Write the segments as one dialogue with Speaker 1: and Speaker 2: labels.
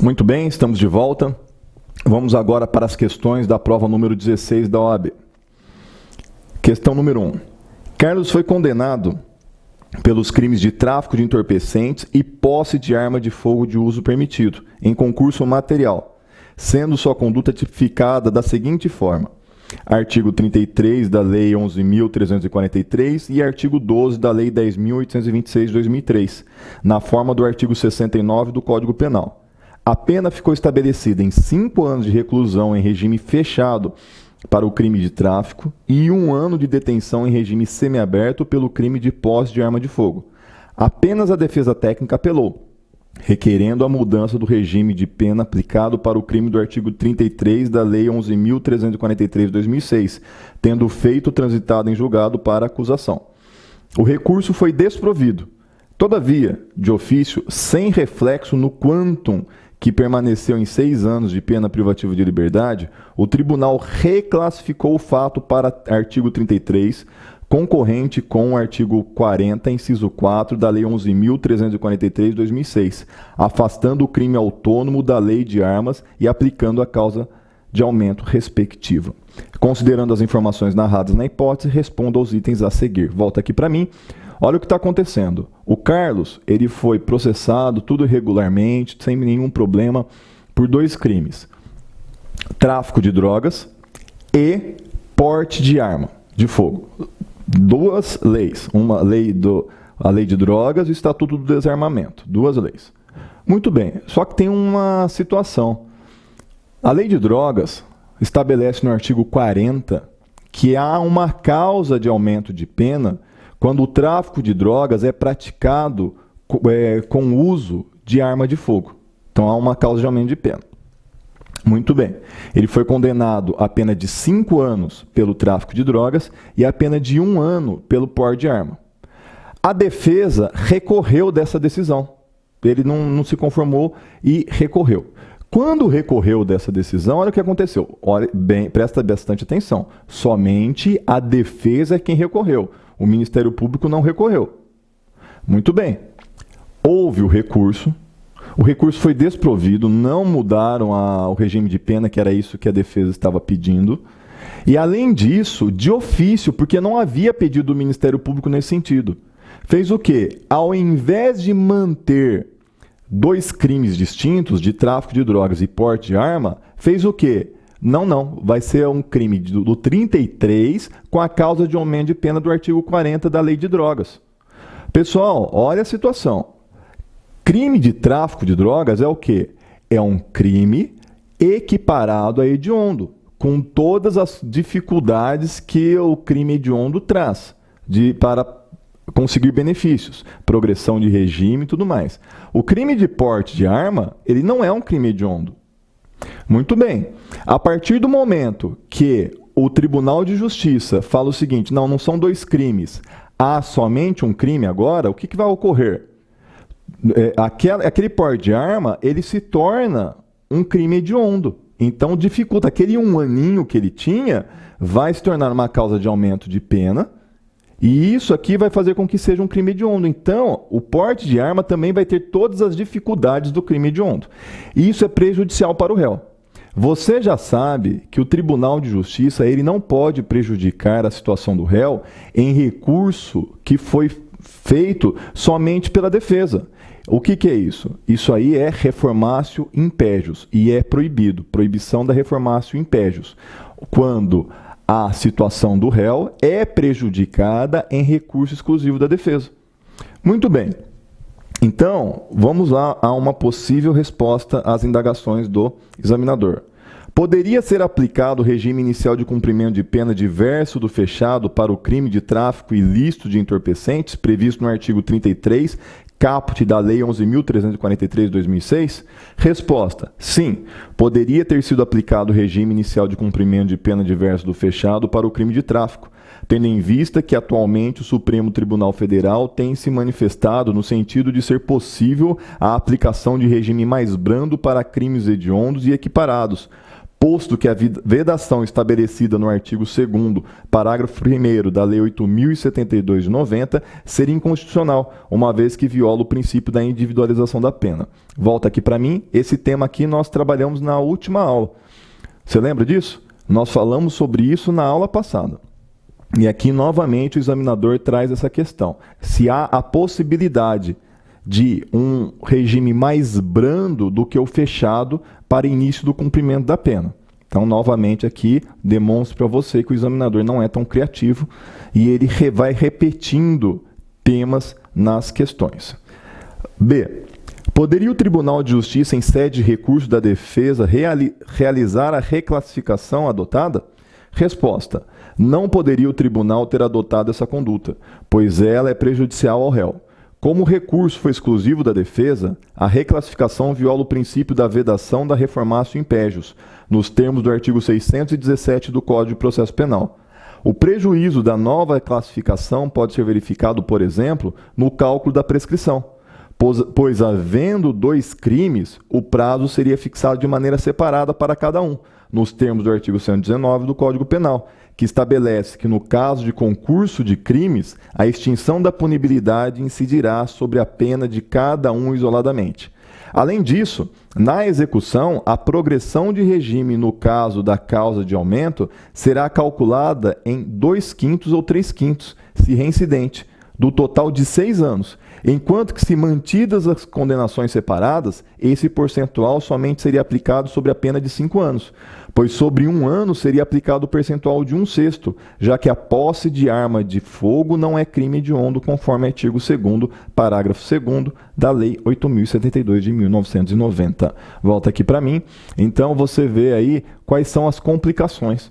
Speaker 1: Muito bem, estamos de volta. Vamos agora para as questões da prova número 16 da OAB. Questão número 1. Carlos foi condenado pelos crimes de tráfico de entorpecentes e posse de arma de fogo de uso permitido em concurso material, sendo sua conduta tipificada da seguinte forma: artigo 33 da Lei 11.343 e artigo 12 da Lei 10.826 de 2003, na forma do artigo 69 do Código Penal. A pena ficou estabelecida em 5 anos de reclusão em regime fechado para o crime de tráfico e 1 ano de detenção em regime semiaberto pelo crime de posse de arma de fogo. Apenas a defesa técnica apelou, requerendo a mudança do regime de pena aplicado para o crime do artigo 33 da Lei 11.343 de 2006, tendo feito transitado em julgado para acusação. O recurso foi desprovido. Todavia, de ofício, sem reflexo no quantum que permaneceu em 6 anos de pena privativa de liberdade, o tribunal reclassificou o fato para artigo 33, concorrente com o artigo 40, inciso 4 da Lei 11.343 de 2006, afastando o crime autônomo da lei de armas e aplicando a causa de aumento respectiva. Considerando as informações narradas na hipótese, respondo aos itens a seguir. Volta aqui para mim. Olha o que está acontecendo. O Carlos, ele foi processado, tudo irregularmente, sem nenhum problema, por 2 crimes. Tráfico de drogas e porte de arma de fogo. 2 leis. Uma lei a lei de drogas e o Estatuto do Desarmamento. 2 leis. Muito bem, só que tem uma situação. A lei de drogas estabelece no artigo 40 que há uma causa de aumento de pena quando o tráfico de drogas é praticado com o uso de arma de fogo. Então há uma causa de aumento de pena. Muito bem. Ele foi condenado a pena de 5 anos pelo tráfico de drogas e a pena de 1 ano pelo porte de arma. A defesa recorreu dessa decisão. Ele não se conformou e recorreu. Quando recorreu dessa decisão, olha o que aconteceu. Olha bem, presta bastante atenção. Somente a defesa é quem recorreu. O Ministério Público não recorreu. Muito bem. Houve o recurso foi desprovido, não mudaram o regime de pena, que era isso que a defesa estava pedindo. E, além disso, de ofício, porque não havia pedido do Ministério Público nesse sentido, fez o quê? Ao invés de manter 2 crimes distintos, de tráfico de drogas e porte de arma, fez o quê? Não. Vai ser um crime do 33 com a causa de aumento de pena do artigo 40 da Lei de Drogas. Pessoal, olha a situação. Crime de tráfico de drogas é o quê? É um crime equiparado a hediondo, com todas as dificuldades que o crime hediondo traz para conseguir benefícios, progressão de regime e tudo mais. O crime de porte de arma, ele não é um crime hediondo. Muito bem. A partir do momento que o Tribunal de Justiça fala o seguinte, não são 2 crimes, há somente um crime agora, o que vai ocorrer? Aquele porte de arma, ele se torna um crime hediondo. Então, dificulta. Aquele 1 aninho que ele tinha vai se tornar uma causa de aumento de pena, e isso aqui vai fazer com que seja um crime hediondo. Então, o porte de arma também vai ter todas as dificuldades do crime hediondo. E isso é prejudicial para o réu. Você já sabe que o Tribunal de Justiça ele não pode prejudicar a situação do réu em recurso que foi feito somente pela defesa. O que é isso? Isso aí é reformatio impégius e é proibido. Proibição da reformatio impégius. Quando a situação do réu é prejudicada em recurso exclusivo da defesa. Muito bem. Então, vamos lá a uma possível resposta às indagações do examinador. Poderia ser aplicado o regime inicial de cumprimento de pena diverso do fechado para o crime de tráfico ilícito de entorpecentes, previsto no artigo 33, caput da Lei 11.343 de 2006? Resposta: sim, poderia ter sido aplicado o regime inicial de cumprimento de pena diverso do fechado para o crime de tráfico, tendo em vista que atualmente o Supremo Tribunal Federal tem se manifestado no sentido de ser possível a aplicação de regime mais brando para crimes hediondos e equiparados, posto que a vedação estabelecida no artigo 2º, parágrafo 1º da Lei 8.072 de 90 seria inconstitucional, uma vez que viola o princípio da individualização da pena. Volta aqui para mim, esse tema aqui nós trabalhamos na última aula. Você lembra disso? Nós falamos sobre isso na aula passada. E aqui, novamente, o examinador traz essa questão. Se há a possibilidade de um regime mais brando do que o fechado para início do cumprimento da pena. Então, novamente, aqui, demonstra para você que o examinador não é tão criativo e ele vai repetindo temas nas questões. B. Poderia o Tribunal de Justiça, em sede de recurso da defesa, realizar a reclassificação adotada? Resposta. Não poderia o tribunal ter adotado essa conduta, pois ela é prejudicial ao réu. Como o recurso foi exclusivo da defesa, a reclassificação viola o princípio da vedação da reformatio impégios, nos termos do artigo 617 do Código de Processo Penal. O prejuízo da nova classificação pode ser verificado, por exemplo, no cálculo da prescrição, pois havendo 2 crimes, o prazo seria fixado de maneira separada para cada um, nos termos do artigo 119 do Código Penal, que estabelece que, no caso de concurso de crimes, a extinção da punibilidade incidirá sobre a pena de cada um isoladamente. Além disso, na execução, a progressão de regime no caso da causa de aumento será calculada em 2/5 ou 3/5, se reincidente, do total de 6 anos, enquanto que, se mantidas as condenações separadas, esse percentual somente seria aplicado sobre a pena de 5 anos, pois sobre 1 ano seria aplicado o percentual de 1/6, já que a posse de arma de fogo não é crime hediondo, conforme artigo 2º, parágrafo 2º da Lei 8.072 de 1990. Volta aqui para mim. Então, você vê aí quais são as complicações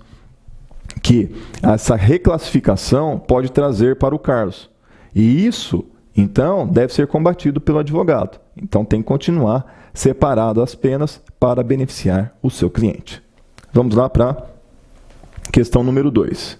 Speaker 1: que essa reclassificação pode trazer para o Carlos. E isso, então, deve ser combatido pelo advogado. Então, tem que continuar separado as penas para beneficiar o seu cliente. Vamos lá para a questão número 2.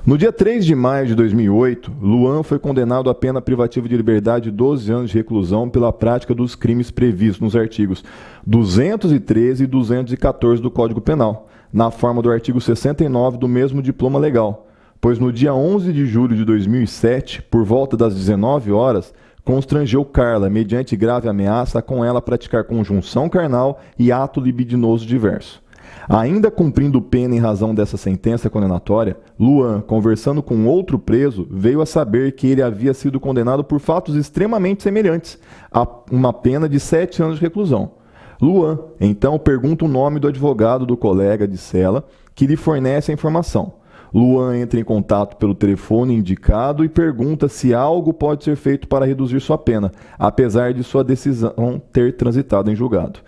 Speaker 1: No dia 3 de maio de 2008, Luan foi condenado à pena privativa de liberdade de 12 anos de reclusão pela prática dos crimes previstos nos artigos 213 e 214 do Código Penal, na forma do artigo 69 do mesmo diploma legal, pois no dia 11 de julho de 2007, por volta das 19 horas, constrangeu Carla, mediante grave ameaça, a com ela praticar conjunção carnal e ato libidinoso diverso. Ainda cumprindo pena em razão dessa sentença condenatória, Luan, conversando com outro preso, veio a saber que ele havia sido condenado por fatos extremamente semelhantes a uma pena de 7 anos de reclusão. Luan, então, pergunta o nome do advogado do colega de cela que lhe fornece a informação. Luan entra em contato pelo telefone indicado e pergunta se algo pode ser feito para reduzir sua pena, apesar de sua decisão ter transitado em julgado.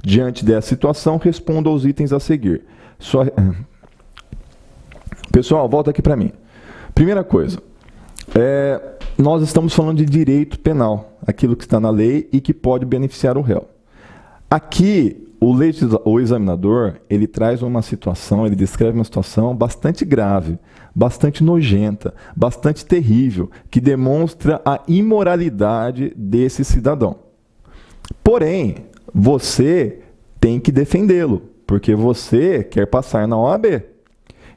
Speaker 1: Diante dessa situação, responda aos itens a seguir. Pessoal, volta aqui para mim. Primeira coisa, nós estamos falando de direito penal, aquilo que está na lei e que pode beneficiar o réu. Aqui, o examinador, ele traz uma situação, ele descreve uma situação bastante grave, bastante nojenta, bastante terrível, que demonstra a imoralidade desse cidadão. Porém, você tem que defendê-lo, porque você quer passar na OAB.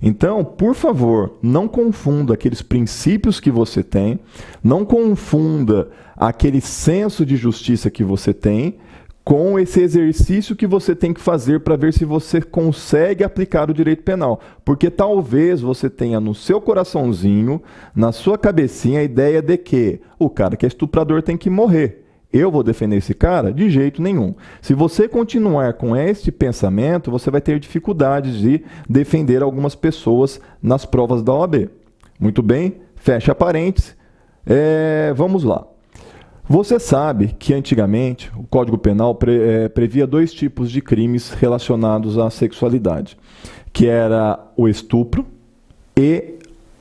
Speaker 1: Então, por favor, não confunda aqueles princípios que você tem, não confunda aquele senso de justiça que você tem com esse exercício que você tem que fazer para ver se você consegue aplicar o direito penal. Porque talvez você tenha no seu coraçãozinho, na sua cabecinha, a ideia de que o cara que é estuprador tem que morrer. Eu vou defender esse cara? De jeito nenhum. Se você continuar com este pensamento, você vai ter dificuldades de defender algumas pessoas nas provas da OAB. Muito bem, fecha parênteses. Vamos lá. Você sabe que antigamente o Código Penal previa 2 tipos de crimes relacionados à sexualidade, que era o estupro e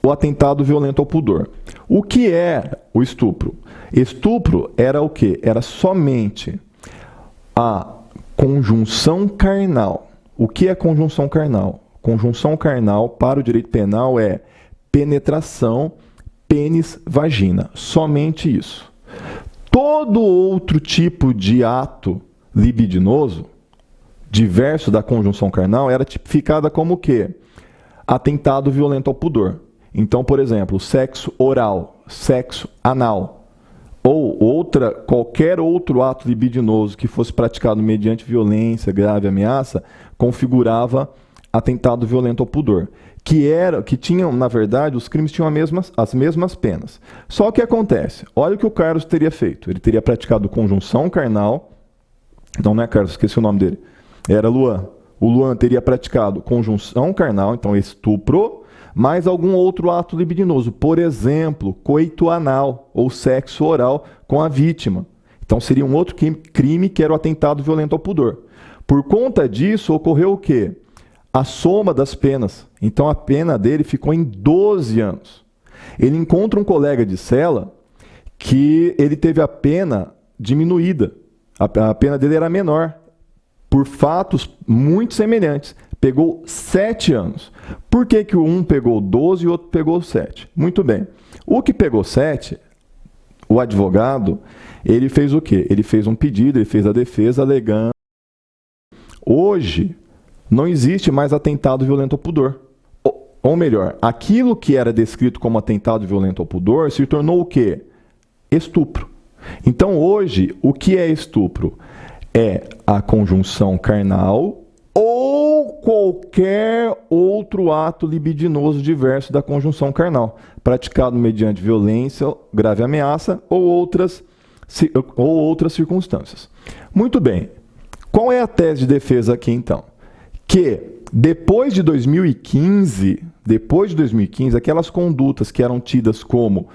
Speaker 1: o atentado violento ao pudor. O que é o estupro? Estupro era o quê? Era somente a conjunção carnal. O que é conjunção carnal? Conjunção carnal para o direito penal é penetração, pênis, vagina. Somente isso. Todo outro tipo de ato libidinoso, diverso da conjunção carnal era tipificada como o quê? Atentado violento ao pudor. Então, por exemplo, sexo oral, sexo anal, ou qualquer outro ato libidinoso que fosse praticado mediante violência, grave ameaça, configurava atentado violento ao pudor. Que tinham, na verdade, os crimes tinham as mesmas penas. Só que acontece, olha o que o Carlos teria feito. Ele teria praticado conjunção carnal. Então não é Carlos, esqueci o nome dele. Era Luan. O Luan teria praticado conjunção carnal, então estupro, mais algum outro ato libidinoso. Por exemplo, coito anal ou sexo oral com a vítima. Então seria um outro crime que era o atentado violento ao pudor. Por conta disso, ocorreu o quê? A soma das penas. Então a pena dele ficou em 12 anos. Ele encontra um colega de cela que ele teve a pena diminuída. A pena dele era menor, por fatos muito semelhantes. Pegou 7 anos. Por que que um pegou 12 e o outro pegou 7? Muito bem. O que pegou 7, o advogado, ele fez o quê? Ele fez um pedido, ele fez a defesa alegando. Hoje, não existe mais atentado violento ao pudor. Ou melhor, aquilo que era descrito como atentado violento ao pudor se tornou o quê? Estupro. Então hoje, o que é estupro? É a conjunção carnal ou qualquer outro ato libidinoso diverso da conjunção carnal, praticado mediante violência, grave ameaça ou outras circunstâncias. Muito bem. Qual é a tese de defesa aqui então? Que depois de 2015, aquelas condutas que eram tidas como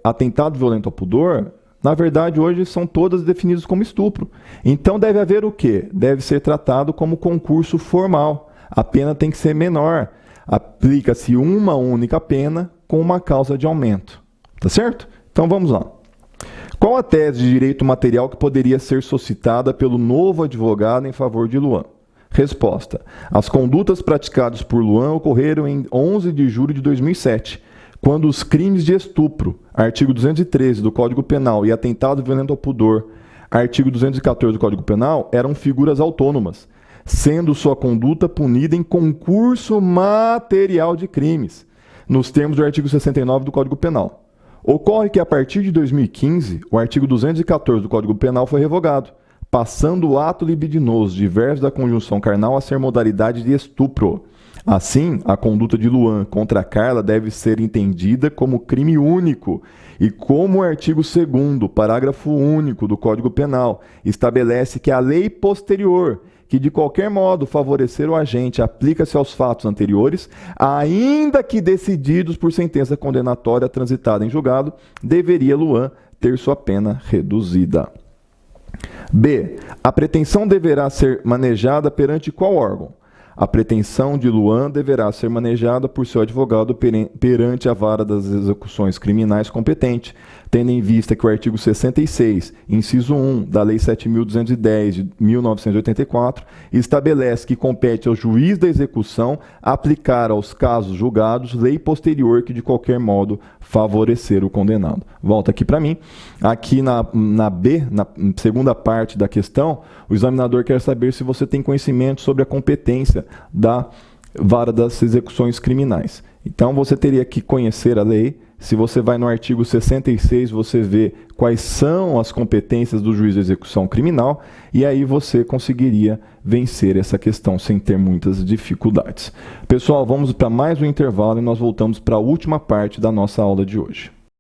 Speaker 1: atentado violento ao pudor, na verdade hoje são todas definidas como estupro. Então deve haver o quê? Deve ser tratado como concurso formal. A pena tem que ser menor. Aplica-se uma única pena com uma causa de aumento. Tá certo? Então vamos lá. Qual a tese de direito material que poderia ser suscitada pelo novo advogado em favor de Luan? Resposta. As condutas praticadas por Luan ocorreram em 11 de julho de 2007, quando os crimes de estupro, artigo 213 do Código Penal, e atentado violento ao pudor, artigo 214 do Código Penal, eram figuras autônomas, sendo sua conduta punida em concurso material de crimes, nos termos do artigo 69 do Código Penal. Ocorre que, a partir de 2015, o artigo 214 do Código Penal foi revogado, passando o ato libidinoso diverso da conjunção carnal a ser modalidade de estupro. Assim, a conduta de Luan contra Carla deve ser entendida como crime único e como o artigo 2º, parágrafo único do Código Penal, estabelece que a lei posterior, que de qualquer modo favorecer o agente, aplica-se aos fatos anteriores, ainda que decididos por sentença condenatória transitada em julgado, deveria Luan ter sua pena reduzida. B. A pretensão deverá ser manejada perante qual órgão? A pretensão de Luan deverá ser manejada por seu advogado perante a vara das execuções criminais competente, tendo em vista que o artigo 66, inciso 1 da Lei 7.210 de 1984, estabelece que compete ao juiz da execução aplicar aos casos julgados lei posterior que de qualquer modo favorecer o condenado. Volta aqui para mim. Aqui na B, na segunda parte da questão, o examinador quer saber se você tem conhecimento sobre a competência da vara das execuções criminais. Então você teria que conhecer a lei. Se você vai no artigo 66, você vê quais são as competências do juiz de execução criminal e aí você conseguiria vencer essa questão sem ter muitas dificuldades. Pessoal, vamos para mais um intervalo e nós voltamos para a última parte da nossa aula de hoje.